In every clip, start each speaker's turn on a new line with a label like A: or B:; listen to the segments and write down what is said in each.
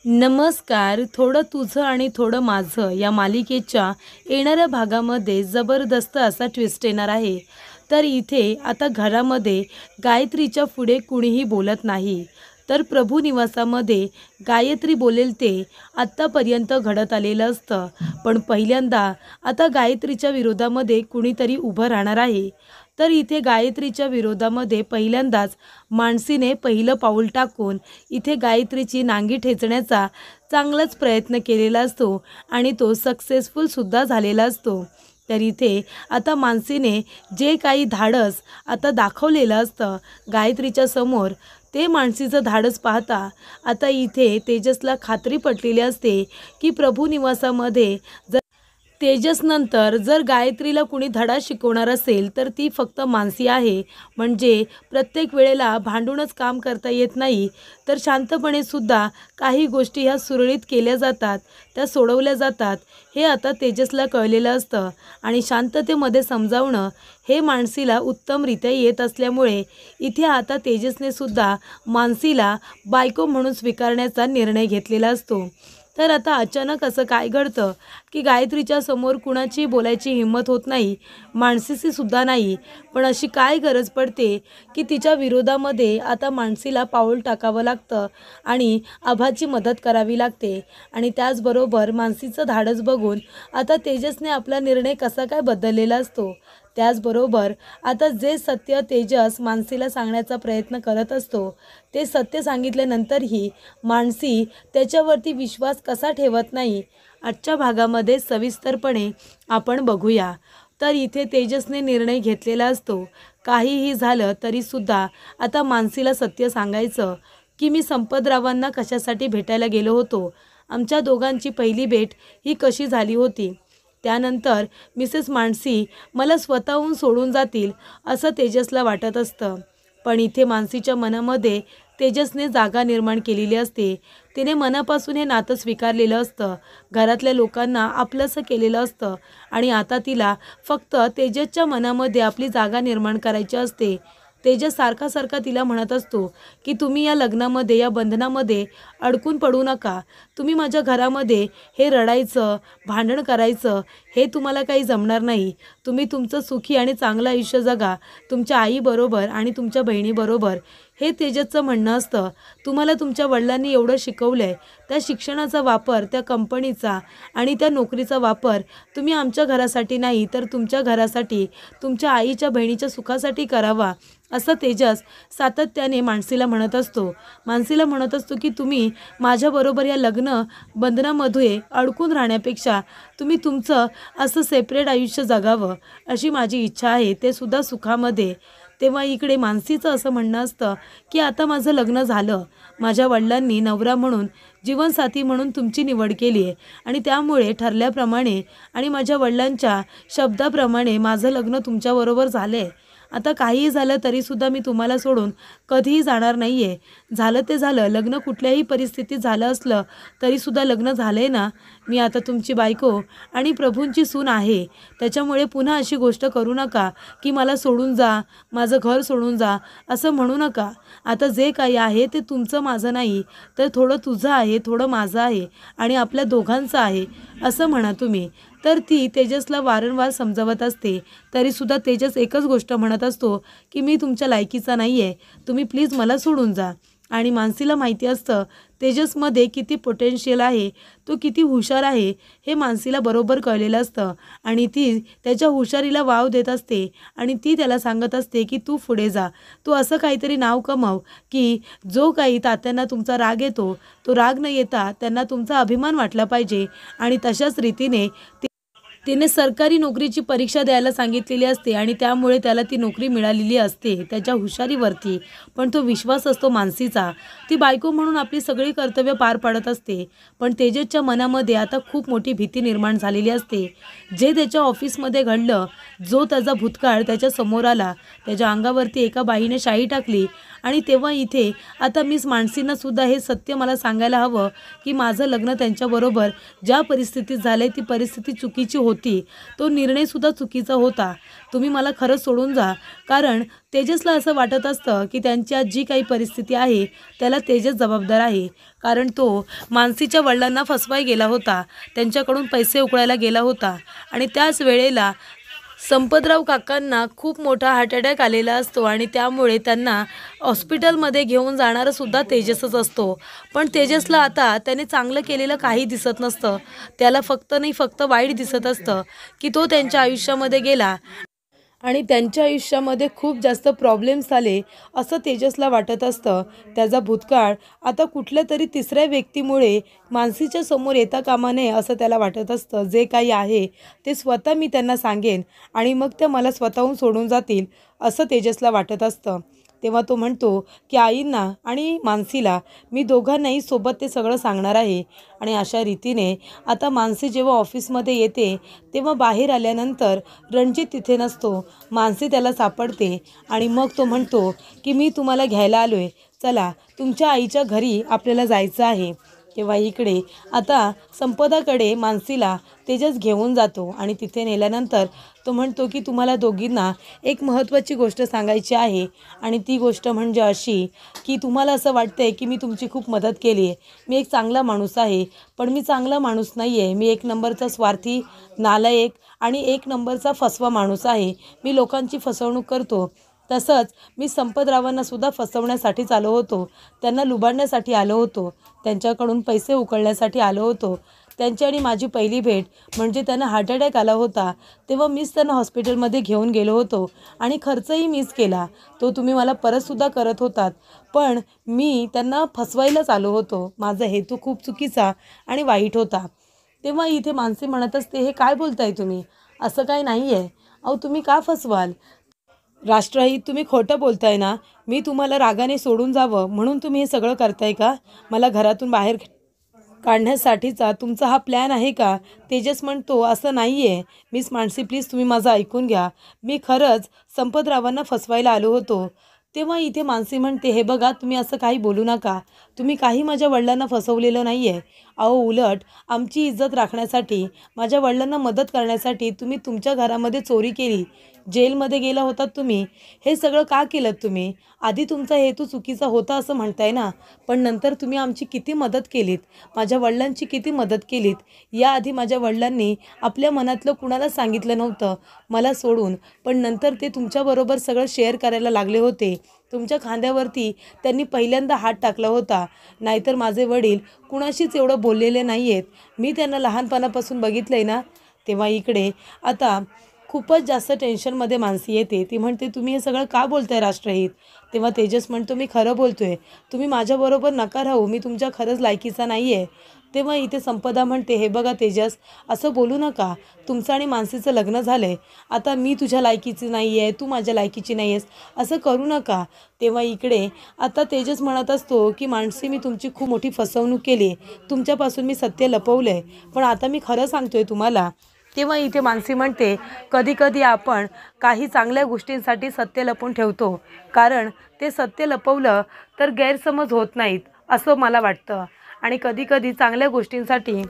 A: नमस्कार. थोडं तुझं आणि थोडं माझं या मालिकेच्या येणाऱ्या भागामध्ये जबरदस्त असा ट्विस्ट येणार आहे. तर इथे आता घरामध्ये गायत्रीच्या पुढे कुणीही बोलत नाही. तर प्रभू निवासामध्ये गायत्री बोलेल ते आत्तापर्यंत घडत आलेलं असतं. पण पहिल्यांदा आता गायत्रीच्या विरोधामध्ये कुणीतरी उभं राहणार आहे. तर इथे गायत्रीच्या विरोधामध्ये पहिल्यांदाच मानसीने पहिलं पाऊल टाकून इथे गायत्रीची नांगी ठेचण्याचा चांगलाच प्रयत्न केलेला असतो आणि तो सक्सेसफुलसुद्धा झालेला असतो. तर इथे आता मानसीने जे काही धाडस आता दाखवलेलं असतं गायत्रीच्या समोर, ते मानसीचं धाडस पाहता आता इथे तेजसला खात्री पटलेली असते की प्रभू निवासामध्ये तेजसनंतर जर गायत्रीला कुणी धडा शिकवणार असेल तर ती फक्त मानसी आहे. म्हणजे प्रत्येक वेळेला भांडूनच काम करता येत नाही, तर शांतपणे सुद्धा काही गोष्टी ह्या सुरळीत केल्या जातात, त्या सोडवल्या जातात, हे आता तेजसला कळलेलं असतं. आणि शांततेमध्ये समजावणं हे मानसीला उत्तमरित्या येत असल्यामुळे इथे आता तेजसने सुद्धा मानसीला बायको म्हणून स्वीकारण्याचा निर्णय घेतलेला असतो. तर आता अचानक असं काय घडतं की गायत्रीच्या समोर कुणाची बोलायची हिंमत होत नाही, मानसीची सुद्धा नाही. पण अशी काय गरज पडते की तिच्या विरोधामध्ये आता मानसीला पाऊल टाकावं लागतं आणि आभाची मदत करावी लागते. आणि त्याचबरोबर मानसीचं धाडस बघून आता तेजसने आपला निर्णय कसा काय बदललेला असतो. त्याचबरोबर आता जे सत्य तेजस मानसीला सांगण्याचा प्रयत्न करत असतो, ते सत्य सांगितल्यानंतरही मानसी त्याच्यावरती विश्वास कसा ठेवत नाही, आजच्या भागामध्ये सविस्तरपणे आपण बघूया. तर इथे तेजसने निर्णय घेतलेला असतो, काहीही झालं तरीसुद्धा आता मानसीला सत्य सांगायचं की मी संपतरावांना कशासाठी भेटायला गेलो होतो, आमच्या दोघांची पहिली भेट ही कशी झाली होती, त्यानंतर मिसेस मानसी मला स्वतःहून सोडून जातील असं तेजसला वाटत असतं. पण इथे मानसीच्या मनामध्ये तेजसने जागा निर्माण केलेली असते. तिने मनापासून हे नातं स्वीकारलेलं असतं, घरातल्या लोकांना आपलंसं केलेलं असतं आणि आता तिला फक्त तेजसच्या मनामध्ये आपली जागा निर्माण करायची असते. तेजस सारखा सारखा तिला म्हणत असतो की तुम्ही या लग्नामध्ये, या बंधनामध्ये अडकून पडू नका. तुम्ही माझ्या घरामध्ये हे रडायचं, भांडण करायचं, हे तुम्हाला काही जमणार नाही. तुम्ही तुमचं सुखी आणि चांगलं आयुष्य जगा तुमच्या आईबरोबर आणि तुमच्या बहिणीबरोबर, हे तेजसचं म्हणणं असतं. तुम्हाला तुमच्या वडिलांनी एवढं शिकवलं आहे, त्या शिक्षणाचा वापर, त्या कंपनीचा आणि त्या नोकरीचा वापर तुम्ही आमच्या घरासाठी नाही तर तुमच्या घरासाठी, तुमच्या आईच्या बहिणीच्या सुखासाठी करावा, असं तेजस सातत्याने मानसीला म्हणत असतो. मानसीला म्हणत असतो की तुम्ही माझ्याबरोबर या लग्न बंधनामध्ये अडकून राहण्यापेक्षा तुम्ही तुमचं असं सेपरेट आयुष्य जगावं अशी माझी इच्छा आहे, ते सुद्धा सुखामध्ये. तेव्हा इकडे मानसीचं असं म्हणणं असतं की आता माझं लग्न झालं, माझ्या वडिलांनी नवरा म्हणून, जीवनसाथी म्हणून तुमची निवड केली आहे आणि त्यामुळे ठरल्याप्रमाणे आणि माझ्या वडिलांच्या शब्दाप्रमाणे माझं लग्न तुमच्याबरोबर झालं आहे. आता काहीही झालं तरीसुद्धा मी तुम्हाला सोडून कधीही जाणार नाही आहे. झालं ते झालं, लग्न कुठल्याही परिस्थितीत झालं असलं तरीसुद्धा लग्न झालं आहे ना. मी आता तुमची बायको आणि प्रभूंची सून आहे. त्याच्यामुळे पुन्हा अशी गोष्ट करू नका की मला सोडून जा, माझं घर सोडून जा, असं म्हणू नका. आता जे काही आहे ते तुमचं माझं नाही, तर थोडं तुझं आहे, थोडं माझं आहे आणि आपल्या दोघांचं आहे, असं म्हणा तुम्ही. तर ती तेजसला वारंवार समजावत असते. तरीसुद्धा तेजस एकच गोष्ट म्हणत असतो की मी तुमच्या लायकीचा नाही आहे, तुम्ही प्लीज मला सोडून जा. आणि मानसीला माहिती असतं तेजसमध्ये किती पोटेन्शियल आहे, तो किती हुशार आहे, हे मानसीला बरोबर कळलेलं असतं. आणि ती त्याच्या हुशारीला वाव देत असते आणि ती त्याला सांगत असते की तू पुढे जा, तू असं काहीतरी नाव कमाव की जो काही तात्यांना तुमचा राग येतो, तो राग न येता त्यांना तुमचा अभिमान वाटला पाहिजे. आणि तशाच रीतीने तिने सरकारी नोकरीची परीक्षा द्यायला सांगितलेली असते आणि त्यामुळे त्याला ती नोकरी मिळालेली असते त्याच्या हुशारीवरती. पण तो विश्वास असतो मानसीचा. ती बायको म्हणून आपली सगळी कर्तव्य पार पाडत असते. पण तेजसच्या मनामध्ये आता खूप मोठी भीती निर्माण झालेली असते. जे त्याच्या ऑफिसमध्ये घडलं, जो त्याचा भूतकाळ त्याच्या समोर आला, त्याच्या अंगावरती एका बाईने शाई टाकली आणि तेव्हा इथे आता मिस मानसींना सुद्धा हे सत्य मला सांगायला हवं की माझं लग्न त्यांच्याबरोबर ज्या परिस्थितीत झालं ती परिस्थिती चुकीची होती, तो निर्णयसुद्धा चुकीचा होता. तुम्ही मला खरं सोडून जा. कारण तेजसला असं वाटत असतं की त्यांच्या जी काही परिस्थिती आहे त्याला तेजस जबाबदार आहे. कारण तो मानसीच्या वडिलांना फसवायला गेला होता, त्यांच्याकडून पैसे उकळायला गेला होता आणि त्याच वेळेला संपतराव काकांना खूप मोठा हार्ट अटॅक आलेला असतो आणि त्यामुळे त्यांना हॉस्पिटलमध्ये घेऊन जाणारा सुद्धा तेजसच असतो. पण तेजसला आता त्याने चांगलं केलेलं काही दिसत नसतं. त्याला फक्त वाईट दिसत असतं की तो त्यांच्या आयुष्यामध्ये गेला आणि त्यांच्या आयुष्यामध्ये खूप जास्त प्रॉब्लेम्स आले असं तेजसला वाटत असतं. त्याचा भूतकाळ आता कुठल्या तरी तिसऱ्या व्यक्तीमुळे मानसीच्या समोर येता कामा नये असं त्याला वाटत असतं. जे काही आहे ते स्वतः मी त्यांना सांगेन आणि मग ते मला स्वतःहून सोडून जातील असं तेजसला वाटत असतं. तेव्हा तो म्हणतो की आईंना आणि मानसीला मी दोघांनाही सोबत ते सगळं सांगणार आहे. आणि अशा रीतीने आता मानसी जेव्हा ऑफिसमध्ये येते तेव्हा बाहेर आल्यानंतर रणजित तिथे नसतो. मानसी त्याला सापडते आणि मग तो म्हणतो की मी तुम्हाला घ्यायला आलो आहे, चला तुमच्या आईच्या घरी आपल्याला जायचं आहे. तेव्हा इकडे आता संपदाकडे मानसीला तेजस घेऊन जातो आणि तिथे नेल्यानंतर तो म्हणतो की तुम्हाला दोघींना एक महत्त्वाची गोष्ट सांगायची आहे आणि ती गोष्ट म्हणजे अशी की तुम्हाला असं वाटतंय की मी तुमची खूप मदत केली आहे. मी एक चांगला माणूस आहे, पण मी चांगला माणूस नाही आहे. मी एक नंबरचा स्वार्थी, नालायक आणि एक नंबरचा फसवा माणूस आहे. मी लोकांची फसवणूक करतो. तसंच मी संपतरावांना सुद्धा फसवण्यासाठीच आलो होतो, त्यांना लुबाडण्यासाठी आलो होतो, त्यांच्याकडून पैसे उकळण्यासाठी आलो होतो. त्यांची आणि माझी पहिली भेट म्हणजे त्यांना हार्ट अटॅक आला होता तेव्हा मीच त्यांना हॉस्पिटलमध्ये घेऊन गेलो होतो आणि खर्चही मीच केला. तो तुम्ही मला परतसुद्धा करत होतात, पण मी त्यांना फसवायलाच आलो होतो. माझा हेतू खूप चुकीचा आणि वाईट होता. तेव्हा इथे मानसी म्हणत असते, हे काय बोलताय तुम्ही? असं काही नाही आहे. अहो तुम्ही का फसवाल? राष्ट्रहित तुम्ही खोटं बोलताय ना. मी तुम्हाला रागाने सोडून जावं म्हणून तुम्ही हे सगळं करताय का? मला घरातून बाहेर काढण्यासाठीचा तुमचा हा प्लॅन आहे का? तेजस म्हणतो, असं नाही आहे. मिस मानसी प्लीज तुम्ही माझं ऐकून घ्या. मी खरंच संपतरावांना फसवायला आलो होतो. तेव्हा इथे मानसी म्हणते, हे बघा तुम्ही असं काही बोलू नका. तुम्ही काही माझ्या वडिलांना फसवलेलं नाही आहे. अहो उलट आमची इज्जत राखण्यासाठी, माझ्या वडिलांना मदत करण्यासाठी तुम्ही तुमच्या घरामध्ये चोरी केली, जेलमध्ये गेला होतात तुम्ही. हे सगळं का केलं तुम्ही? आधी तुमचा हेतू चुकीचा होता असं म्हणताय ना, पण नंतर तुम्ही आमची किती मदत केलीत, माझ्या वडिलांची किती मदत केलीत. याआधी माझ्या वडिलांनी आपल्या मनातलं कुणालाच सांगितलं नव्हतं मला सोडून, पण नंतर ते तुमच्याबरोबर सगळं शेअर करायला लागले होते. तुमच्या खांद्यावरती त्यांनी पहिल्यांदा हात टाकला होता. नाहीतर माझे वडील कुणाशीच एवढं बोललेले नाही आहेत. मी त्यांना लहानपणापासून बघितलं आहे ना. तेव्हा इकडे आता खूपच जास्त टेन्शनमध्ये मानसी येते. ती म्हणते, तुम्ही हे सगळं का बोलताय राष्ट्रहित? तेव्हा तेजस म्हणतो, मी खरं बोलतोय. तुम्ही माझ्याबरोबर नका राहू. मी तुमच्या खरंच लायकीचा नाही आहे. तेव्हा इथे संपदा म्हणते, हे बघा तेजस, असं बोलू नका. तुमचं आणि मानसीचं लग्न झालं आहे. आता मी तुझ्या लायकीची नाही आहे, तू माझ्या लायकीची नाही आहेस, असं करू नका. तेव्हा इकडे आता तेजस म्हणत असतो की मानसी, मी तुमची खूप मोठी फसवणूक केली आहे. तुमच्यापासून मी सत्य लपवलं आहे, पण आता मी खरं सांगतोय तुम्हाला. तेव्हा इथे मानसी म्हणते, कधी कधी आपण काही चांगल्या गोष्टींसाठी सत्य लपवून ठेवतो, कारण ते सत्य लपवलं तर गैरसमज होत नाहीत असं मला वाटतं. आणि कधी कधी चांगल्या गोष्टींसाठी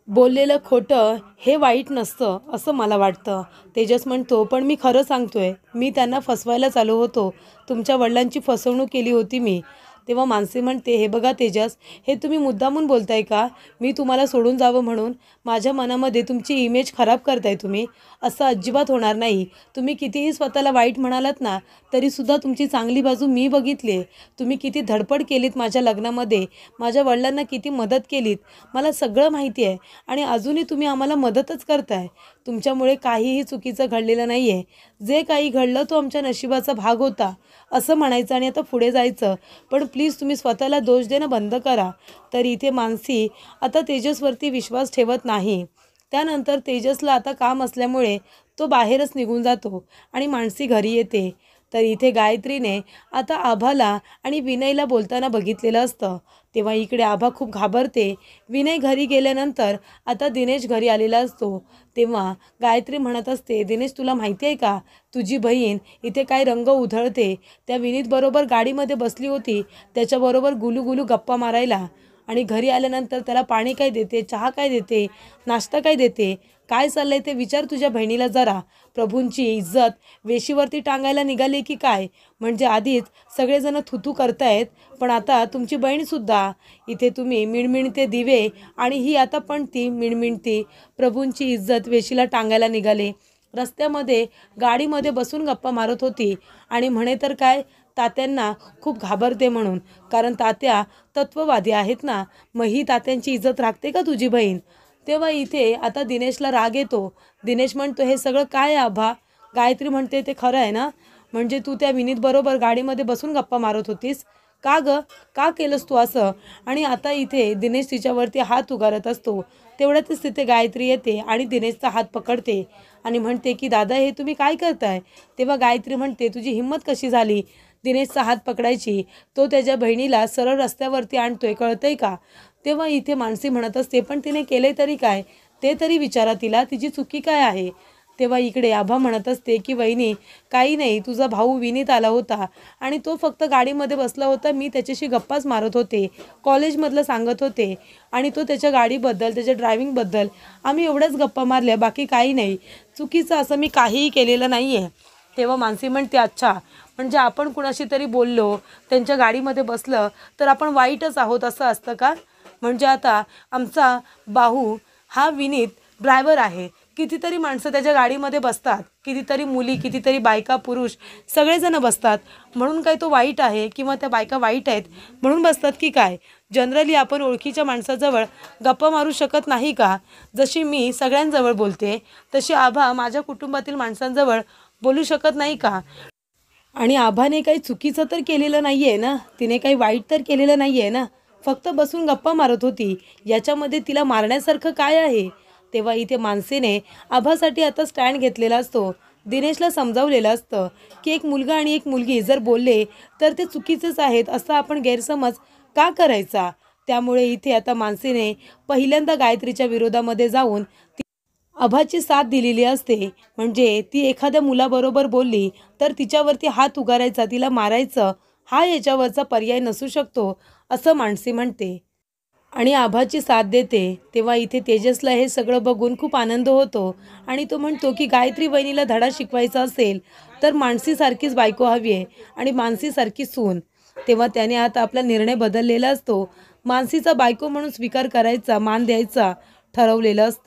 A: बोललेलं खोटं हे वाईट नसतं असं मला वाटतं. तेजस म्हणतो, पण मी खरं सांगतोय. मी त्यांना फसवायलाच आलो होतो. तुमच्या वडिलांची फसवणूक केली होती मी. तेव्हा मानसी म्हणते, हे बघा तेजस, हे तुम्ही मुद्दामून बोलताय का? मी तुम्हाला सोडून जावं म्हणून माझ्या मनामध्ये तुमची इमेज खराब करताय तुम्ही. असं अजिबात होणार नाही. तुम्ही कितीही स्वतःला वाईट म्हणालात ना, तरीसुद्धा तुमची चांगली बाजू मी बघितली आहे. तुम्ही किती धडपड केलीत माझ्या लग्नामध्ये, माझ्या वडिलांना किती मदत केलीत, मला सगळं माहिती आहे. आणि अजूनही तुम्ही आम्हाला मदतच करताय. तुमच्यामुळे काहीही चुकीचं घडलेलं नाही आहे. जे काही घडलं तो आमच्या नशिबाचा भाग होता असं म्हणायचं आणि आता पुढे जायचं. पण प्लीज तुम्ही स्वतःला दोष देणं बंद करा. तर इथे मानसी आता तेजसवरती विश्वास ठेवत नाही. त्यानंतर तेजसला आता काम असल्यामुळे तो बाहेरच निघून जातो आणि मानसी घरी येते. तर इथे गायत्रीने आता आभाला आणि विनयला बोलताना बघितलेलं असतं. तेव्हा इकडे आभा खूप घाबरते. विनय घरी गेल्यानंतर आता दिनेश घरी आलेला असतो. तेव्हा गायत्री म्हणत असते, दिनेश तुला माहिती आहे का, तुझी बहीण इथे काय रंग उधळते. त्या विनीतबरोबर गाडीमध्ये बसली होती, त्याच्याबरोबर गुलू गप्पा मारायला, आणि घरी आल्यानंतर त्याला पाणी काय देते, चहा काय देते, नाश्ता काय देते, काय चाललंय ते विचार तुझ्या बहिणीला जरा. प्रभूंची इज्जत वेशीवरती टांगायला निघाली की काय. म्हणजे आधीच सगळेजण थुथू करतायत, पण आता तुमची बहीणसुद्धा. इथे तुम्ही मिणमिणते दिवे आणि ही आता पण ती मिणमिणती प्रभूंची इज्जत वेशीला टांगायला निघाले. रस्त्यामध्ये गाडीमध्ये बसून गप्पा मारत होती आणि म्हणे तर काय, तात्यांना खूप घाबरते म्हणून, कारण तात्या तत्ववादी आहेत ना. मग ही तात्यांची इज्जत राखते का तुझी बहीण. तेव्हा इथे आता दिनेशला राग येतो. दिनेश म्हणतो, हे सगळं काय आभा. गायत्री म्हणते, ते खरं आहे ना, म्हणजे तू त्या विनीतबरोबर गाडीमध्ये बसून गप्पा मारत होतीस का ग, का केलंस तू असं. आणि आता इथे दिनेश तिच्यावरती हात उगारत असतो. तेवढ्यातच तिथे गायत्री येते आणि दिनेशचा हात पकडते आणि म्हणते की दादा, हे तुम्ही काय करताय. तेव्हा गायत्री म्हणते, तुझी हिंमत कशी झाली दिनेशचा हात पकडायची, तो त्याच्या बहिणीला सरळ रस्त्यावरती आणतोय, कळतंय का. तेव्हा इथे मानसी म्हणत असते, पण तिने केले तरी काय, ते तरी विचारा तिला, तिची चुकी काय आहे. तेव्हा इकडे आभा म्हणत असते की वहिनी, काही नाही, तुझा भाऊ विनीत आला होता आणि तो फक्त गाडीमध्ये बसला होता, मी त्याच्याशी गप्पाच मारत होते, कॉलेजमधलं सांगत होते, आणि तो त्याच्या गाडीबद्दल, त्याच्या ड्रायव्हिंगबद्दल आम्ही एवढ्याच गप्पा मारल्या, बाकी काही नाही, चुकीचं असं मी काहीही केलेलं नाही आहे. तेव्हा मानसी म्हणते, अच्छा, म्हणजे आपण कुणाशी तरी बोललो, त्यांच्या गाडीमध्ये बसलं तर आपण वाईटच आहोत असं असतं का. म्हणजे आता आमचा बाहू हा विनीत ड्रायव्हर आहे, कितीतरी माणसं त्याच्या गाडीमध्ये बसतात, कितीतरी मुली, कितीतरी बायका, पुरुष सगळेजण बसतात, म्हणून काय तो वाईट आहे किंवा त्या बायका वाईट आहेत म्हणून बसतात की काय. जनरली आपण ओळखीच्या माणसाजवळ गप्पा मारू शकत नाही का. जशी मी सगळ्यांजवळ बोलते, तशी आभा माझ्या कुटुंबातील माणसांजवळ बोलू शकत नाही का. आणि आभाने काही चुकीचं तर केलेलं नाही आहे ना, तिने काही वाईट तर केलेलं नाही आहे ना, फक्त बसून गप्पा मारत होती, याच्यामध्ये तिला मारण्यासारखं काय आहे. तेव्हा इथे मानसीने आभासाठी आता स्टँड घेतलेला असतो. दिनेशला समजावलेलं असतं की एक मुलगा आणि एक मुलगी जर बोलले तर ते चुकीचेच आहेत, असा आपण गैरसमज का करायचा. त्यामुळे इथे आता मानसीने पहिल्यांदा गायत्रीच्या विरोधामध्ये जाऊन आभाची साथ दिलेली असते. म्हणजे ती एखाद्या मुलाबरोबर बोलली तर तिच्यावरती हात उगारायचा, तिला मारायचं, हा याच्यावरचा पर्याय नसू शकतो असं मानसी म्हणते आणि आभाची साथ देते. तेव्हा इथे तेजसला हे सगळं बघून खूप आनंद होतो आणि तो म्हणतो की गायत्री वहिनीला धडा शिकवायचा असेल तर मानसीसारखीच बायको हवी आहे आणि मानसीसारखी सून. तेव्हा त्याने आता आपला निर्णय बदललेला असतो. मानसीचा बायको म्हणून स्वीकार करायचा, मान द्यायचा ठरवलेलं असतं.